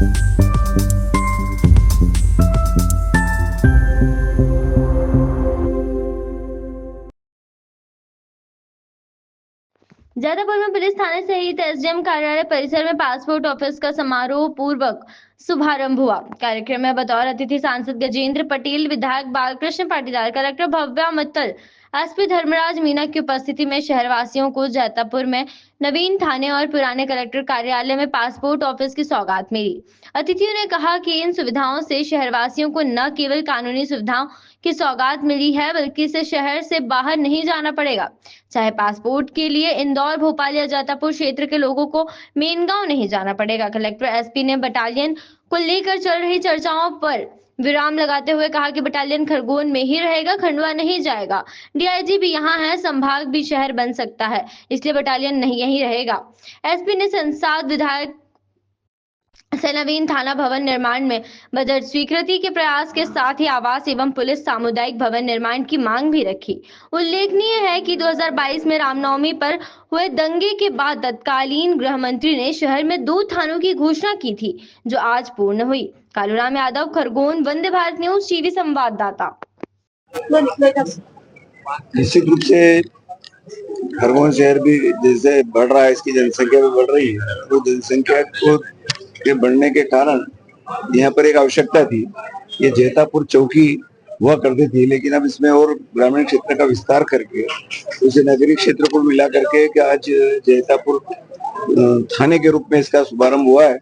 जैतापुर में पुलिस थाने सहित एसडीएम कार्यालय परिसर में पासपोर्ट ऑफिस का समारोह पूर्वक शुभारंभ हुआ। कार्यक्रम में बतौर अतिथि सांसद गजेंद्र पटेल, विधायक बालकृष्ण पाटीदार, कलेक्टर भव्या मित्तल, एसपी धर्मराज मीना की उपस्थिति में शहरवासियों को जैतापुर में नवीन थाने और पुराने कलेक्टर कार्यालय में पासपोर्ट ऑफिस की सौगात मिली। अतिथियों ने कहा कि इन सुविधाओं से शहरवासियों को न केवल कानूनी सुविधाओं की सौगात मिली है, बल्कि इसे शहर से बाहर नहीं जाना पड़ेगा। चाहे पासपोर्ट के लिए इंदौर, भोपाल या जैतापुर क्षेत्र के लोगों को मेनगांव नहीं जाना पड़ेगा। कलेक्टर एसपी ने बटालियन को लेकर चल रही चर्चाओं पर विराम लगाते हुए कहा कि बटालियन खरगोन में ही रहेगा, खंडवा नहीं जाएगा। डीआईजी भी यहाँ है, संभाग भी शहर बन सकता है, इसलिए बटालियन नहीं यहीं रहेगा। एसपी ने संसद विधायक से नवीन थाना भवन निर्माण में बजट स्वीकृति के प्रयास के साथ ही आवास एवं पुलिस सामुदायिक भवन निर्माण की मांग भी रखी। उल्लेखनीय है कि 2022 में रामनवमी पर हुए दंगे के बाद तत्कालीन गृह मंत्री ने शहर में 2 थानों की घोषणा की थी, जो आज पूर्ण हुई। कालूराम यादव, खरगोन, वंदे भारत न्यूज टीवी संवाददाता। निश्चित रूप से खरगोन शहर भी जैसे बढ़ रहा है, इसकी जनसंख्या भी बढ़ रही है, तो जनसंख्या को के बढ़ने के कारण यहाँ पर एक आवश्यकता थी। ये जैतापुर चौकी हुआ करती थी, लेकिन अब इसमें और ग्रामीण क्षेत्र का विस्तार करके उसे नगरीय क्षेत्र को मिला करके कि आज जैतापुर थाने के रूप में इसका शुभारंभ हुआ है।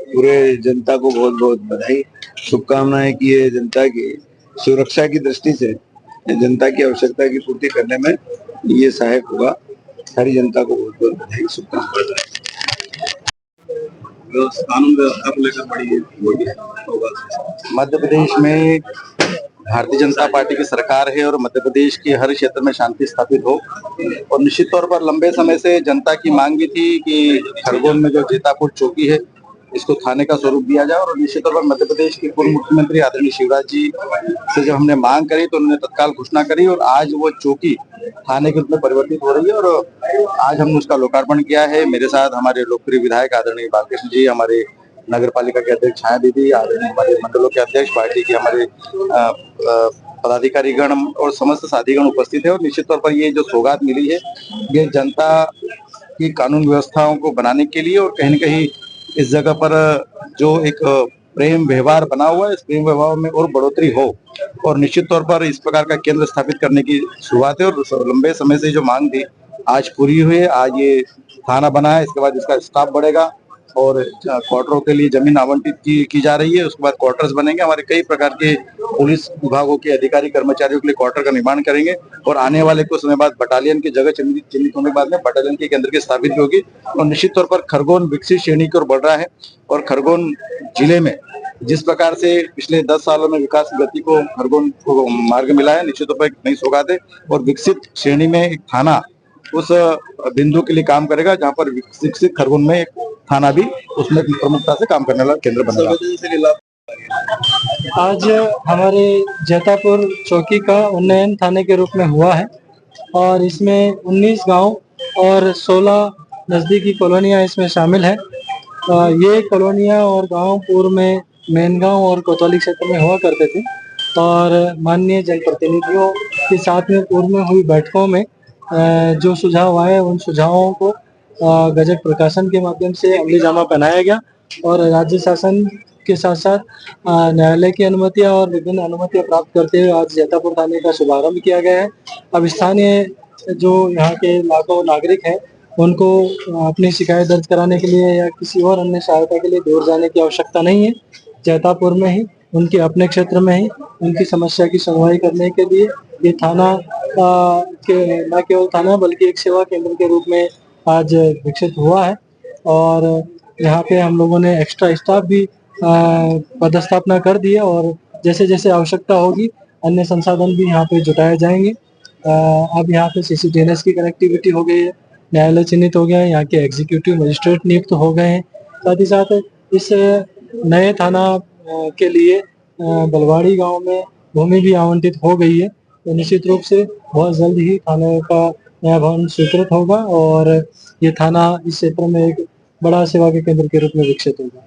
पूरे जनता को बहुत बहुत बधाई, शुभकामनाएं कि ये जनता की सुरक्षा की दृष्टि से जनता की आवश्यकता की पूर्ति करने में ये सहायक होगा। सारी जनता को बहुत बहुत बधाई, शुभकामनाएं। कानून व्यवस्था को लेकर बड़ी मध्य प्रदेश में भारतीय जनता पार्टी की सरकार है और मध्य प्रदेश के हर क्षेत्र में शांति स्थापित हो, और निश्चित तौर पर लंबे समय से जनता की मांग भी थी कि खरगोन में जो जैतापुर चौकी है इसको थाने का स्वरूप दिया जाए। और निश्चित तौर पर मध्य प्रदेश के पूर्व मुख्यमंत्री आदरणीय शिवराज जी से जब हमने मांग करी तो उन्होंने तत्काल घोषणा करी और आज वो चौकी थाने के रूप में परिवर्तित हो रही है और आज हमने उसका लोकार्पण किया है। मेरे साथ हमारे लोकप्रिय विधायक आदरणीय बालकृष्ण जी, हमारे नगर पालिका के अध्यक्ष छाया दीदी, आदरणीय हमारे मंडलों के अध्यक्ष, पार्टी के हमारे पदाधिकारीगण और समस्त साथीगण उपस्थित है। और निश्चित तौर पर ये जो सौगात मिली है ये जनता की कानून व्यवस्थाओं को बनाने के लिए, और कहीं न कहीं इस जगह पर जो एक प्रेम व्यवहार बना हुआ है, इस प्रेम व्यवहार में और बढ़ोतरी हो, और निश्चित तौर पर इस प्रकार का केंद्र स्थापित करने की शुरुआत है। और लंबे समय से जो मांग थी आज पूरी हुई है। आज ये थाना बना है, इसके बाद इसका स्टाफ बढ़ेगा और क्वार्टरों के लिए जमीन आवंटित की जा रही है। उसके बाद क्वार्टर्स बनेंगे, हमारे कई प्रकार के पुलिस विभागों के अधिकारी कर्मचारियों के लिए क्वार्टर का निर्माण करेंगे। और आने वाले कुछ समय बाद बटालियन की जगह चिन्हित होने के बाद में बटालियन के केंद्र की स्थापित होगी। और निश्चित तौर पर खरगोन विकसित श्रेणी की ओर बढ़ रहा है और खरगोन जिले में जिस प्रकार से पिछले 10 सालों में विकास गति को खरगोन को मार्ग मिला है, निश्चित तौर पर एक नई सौगात है। और विकसित श्रेणी में एक थाना उस बिंदु के लिए काम करेगा जहां पर विकसित खरगोन में एक थाना भी उसमें प्रमुखता से काम करने वाला केंद्र बनेगा। आज हमारे जैतापुर चौकी का उन्नयन थाने के रूप में हुआ है और इसमें 19 गांव और 16 नज़दीकी कॉलोनियां इसमें शामिल है। ये कॉलोनियां और गांव पूर्व में मेनगांव और कोतवाली क्षेत्र में हुआ करते थे और माननीय जनप्रतिनिधियों के साथ में पूर्व में हुई बैठकों में जो सुझाव आए उन सुझावों को गजट प्रकाशन के माध्यम से अमली जामा पहनाया गया और राज्य शासन के साथ साथ न्यायालय की अनुमतियां और विभिन्न अनुमतियां प्राप्त करते हुए आज जैतापुर थाने का शुभारंभ किया गया है। अब स्थानीय जो यहाँ के लाखों नागरिक हैं उनको अपनी शिकायत दर्ज कराने के लिए या किसी और अन्य सहायता के लिए दूर जाने की आवश्यकता नहीं है। जैतापुर में ही उनके अपने क्षेत्र में ही उनकी समस्या की सुनवाई करने के लिए ये थाना न केवल थाना बल्कि एक सेवा केंद्र के रूप में आज विकसित हुआ है। और यहाँ पे हम लोगों ने एक्स्ट्रा स्टाफ भी पदस्थापना कर दी है और जैसे जैसे आवश्यकता होगी अन्य संसाधन भी यहाँ पे जुटाए जाएंगे। अब यहाँ पे CCTNS की कनेक्टिविटी हो गई है, न्यायालय चिन्हित हो गया है, यहाँ के एग्जीक्यूटिव मजिस्ट्रेट नियुक्त हो गए हैं। साथ ही साथ इस नए थाना के लिए बलवाड़ी गांव में भूमि भी आवंटित हो गई है। तो निश्चित रूप से बहुत जल्द ही थाने का नया भवन स्वीकृत होगा और ये थाना इस क्षेत्र में एक बड़ा सेवा के केंद्र के रूप में विकसित होगा।